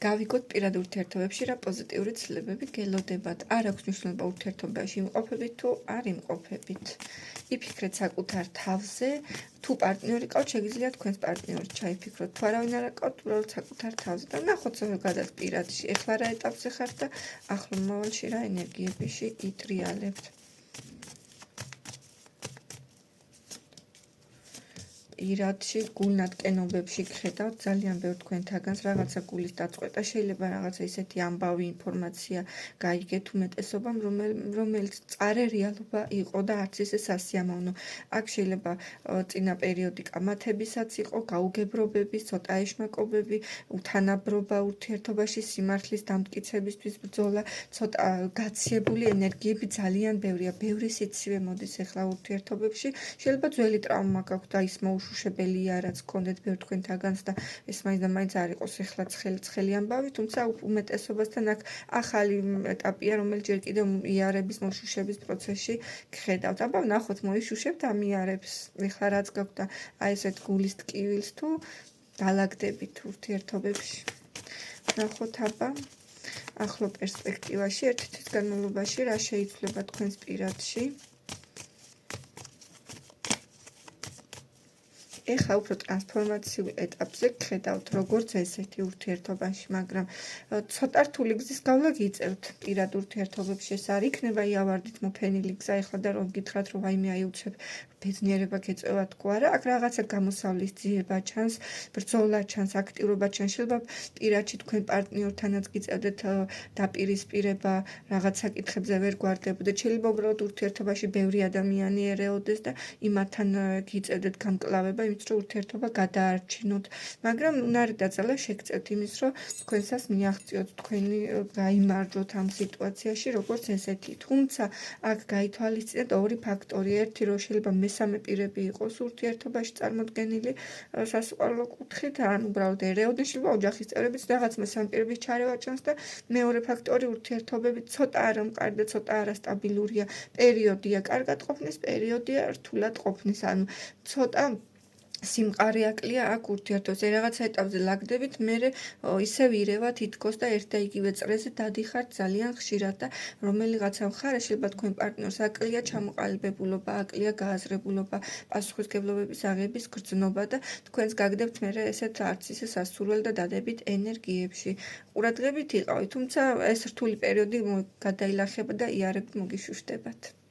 გავიგოთ პირად ურთიერთობებში რა პოზიტიური ცვლილებები გელოდებათ. არ აქვს მნიშვნელობა ურთიერთობაში იმყოფებით თუ არ იმყოფებით. იფიქრეთ საკუთარ თავზე, თუ პარტნიორი ყავთ, შეგიძლიათ თქვენს პარტნიორს ჩაიფიქროთ. თუ არავინ არ ყავთ, უბრალოდ საკუთარ თავზე და ნახოთ ზოგადად პირადში. ეხლა რა ეტაპზე ხართ და ახლო მომავალში რა ენერგიებში იტრიალებთ. პირადში, გულნატკენობებში გხედავთ ძალიან ბევრ თქვენთაგანს რაღაცა გულის დაწყვეტა, შეიძლება რაღაცა ისეთი ამბავი ინფორმაცია გაიგეთ უმეტესობამ, რომელიც წარე რეალობა იყო და არც ისე სასიამოვნო. აქ შეიძლება წინა პერიოდი კამათებისაც იყო, გაუგებრობების, ცოტა ეშმაკობები, უთანაბრობა ურთიერთობაში, სიმართლის დამტკიცებისთვის ბრძოლა, ცოტა გაციებული ენერგიები ძალიან ბევრია, ბევრი სიცივე მოდის ახლა ურთიერთობებში. შეიძლება ძველი ტრავმა გაქვთ და ის მოუშუშებელია, რაც გქონდეთ ბევრ თქვენთაგანს და ეს მაინც და მაინც არ იყოს ახლა ცხელი ამბავი, თუმცა უმეტესობასთან აქ ახალი ეტაპია, რომელიც ჯერ კიდევ იარების მოშუშების პროცესში გხედავთ. აბა ნახოთ, მოიშუშებთ ამ იარებს, ეხლა რაც გაქვთ და აი ესეთ გულის ტკივილს თუ დალაგდებით ურთიერთობებში. ნახოთ აბა ახლო პერსპექტივაში, ერთი თვის განმავლობაში რა შეიცვლება თქვენს პირადში. ეხლა უფრო ტრანსფორმაციულ ეტაპზე გხედავთ, როგორც ესეთი ურთიერთობაში, მაგრამ ცოტა რთული გზის გავლა გიწევთ პირად ურთიერთობებში. ეს არ იქნება იავარდით მოფენილი გზა, ეხლა და რომ გითხრათ, რომ ვაიმე აიუცებ, ბედნიერება გეწევა თუ არა, აქ რაღაცა გამოსავლის ძიება ჩანს, ბრძოლა ჩანს, აქტიურობა ჩანს. შეიძლება პირადში თქვენ პარტნიორთანაც გიწევდეთ დაპირისპირება, რაღაც საკითხებზე ვერ გვარდებოდეთ. შეიძლება უბრალოდ ურთიერთობაში ბევრი ადამიანი ერეოდეს და იმათთან გიწევდეთ გამკლავება, იმით რომ ურთიერთობა გადაარჩინოთ, მაგრამ უნარი დაწალა შეგწევთ იმის, რომ თქვენსას მიაღწიოთ, თქვენი გაიმარჯვოთ ამ სიტუაციაში, როგორც ესეთი. თუმცა აქ გაითვალისწინეთ ორი ფაქტორი, ერთი რომ შეიძლება მესამე პირები იყოს ურთიერთობაში წარმოდგენილი სასიყვარულო კუთხით, ან უბრალოდ ერეოდნენ, შეიძლება ოჯახის წევრებიც რაღაც მესამე პირების ჩარევა ჩანს და მეორე ფაქტორი ურთიერთობები ცოტა არამყარი და ცოტა არასტაბილურია. პერიოდია კარგად ყოფნის, პერიოდია რთულად ყოფნის, ანუ ცოტა სიმყარე აკლია აქ ურთიერთობაზე. რაღაცა ეტაპზე ლაგდებით, მერე ისევ ირევა თითქოს და ერთ და იგივე წრეზე დადიხართ ძალიან ხშირად და რომელიღაცა მხარე შეიძლება თქვენ პარტნიორს აკლია ჩამოყალიბებულობა, აკლია გააზრებულობა, პასუხისმგებლობების აღების გრძნობა და თქვენს გაგდებთ მერე ესეთ არც ისე სასურველ და დადებით ენერგიებში. ყურადღებით იყავით, თუმცა ეს რთული პერიოდი გადაილახება და იარებით მოგიშუშდებათ.